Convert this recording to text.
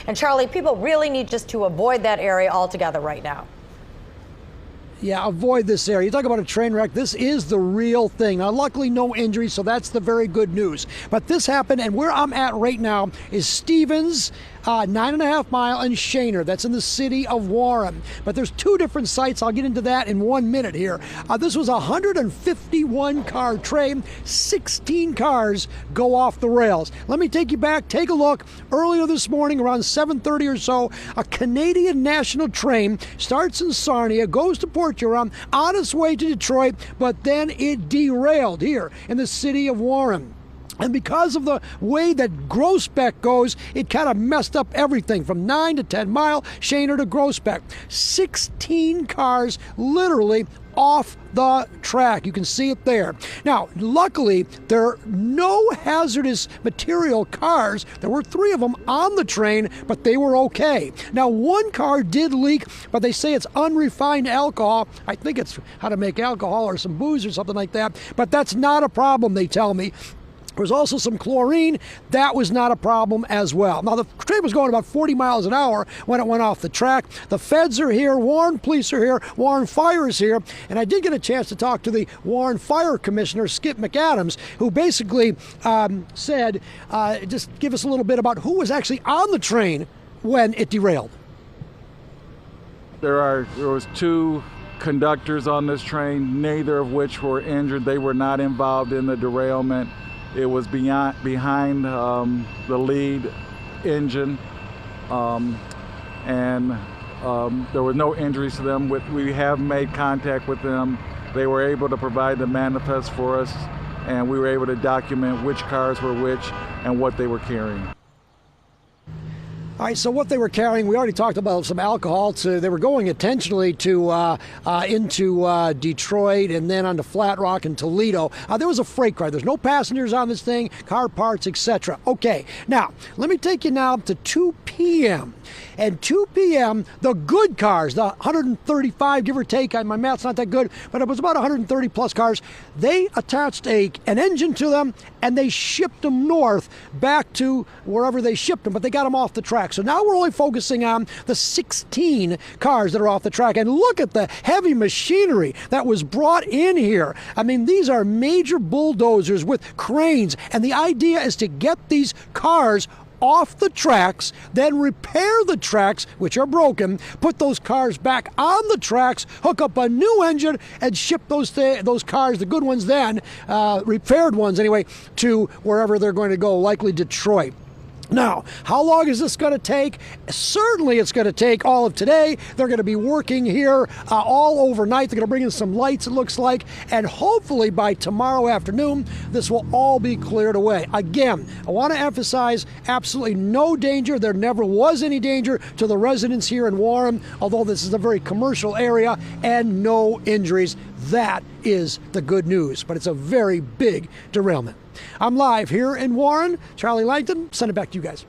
And Charlie, people really need just to avoid that area altogether right now. Yeah, avoid this area. You talk about a train wreck, this is the real thing. Now, luckily, no injuries, so that's the very good news. But this happened, and where I'm at right now is Stevens, 9.5 Mile, and Shaner. That's in the city of Warren. But there's two different sites. I'll get into that in 1 minute here. This was a 151-car train. 16 cars go off the rails. Let me take you back. Take a look. Earlier this morning, around 7:30 or so, a Canadian national train starts in Sarnia, goes to Port Huron, on its way to Detroit, but then it derailed here in the city of Warren. And because of the way that Groesbeck goes, it kind of messed up everything from 9 to 10 Mile, Shaner to Groesbeck. 16 cars literally off the track. You can see it there. Now, luckily, there are no hazardous material cars. There were 3 of them on the train, but they were okay. Now, one car did leak, but they say it's unrefined alcohol. I think it's how to make alcohol or some booze or something like that, but that's not a problem, they tell me. There was also some chlorine. That was not a problem as well. Now, the train was going about 40 miles an hour when it went off the track. The feds are here, Warren police are here, Warren Fire is here, and I did get a chance to talk to the Warren Fire Commissioner, Skip McAdams, who basically said, just give us a little bit about who was actually on the train when it derailed. There was 2 conductors on this train, neither of which were injured. They were not involved in the derailment. It was behind the lead engine, and there were no injuries to them. We have made contact with them. They were able to provide the manifest for us, and we were able to document which cars were which and what they were carrying. All right, so what they were carrying, we already talked about some alcohol. They were going intentionally into Detroit and then onto Flat Rock and Toledo. There was a freight car. There's no passengers on this thing, car parts, etc. Okay, now, let me take you now to 2 p.m. And 2 p.m., the good cars, the 135, give or take, my math's not that good, but it was about 130 plus cars, they attached an engine to them and they shipped them north back to wherever they shipped them, but they got them off the track. So now we're only focusing on the 16 cars that are off the track. And look at the heavy machinery that was brought in here. I mean, these are major bulldozers with cranes, and the idea is to get these cars off the tracks, then repair the tracks, which are broken, put those cars back on the tracks, hook up a new engine, and ship those cars, the good ones then, repaired ones anyway, to wherever they're going to go, likely Detroit. Now, how long is this going to take? Certainly it's going to take all of today. They're going to be working here all overnight. They're going to bring in some lights, it looks like, and hopefully by tomorrow afternoon, this will all be cleared away. Again, I want to emphasize absolutely no danger. There never was any danger to the residents here in Warren, although this is a very commercial area, and no injuries. That is the good news, but it's a very big derailment. I'm live here in Warren. Charlie Langton, send it back to you guys.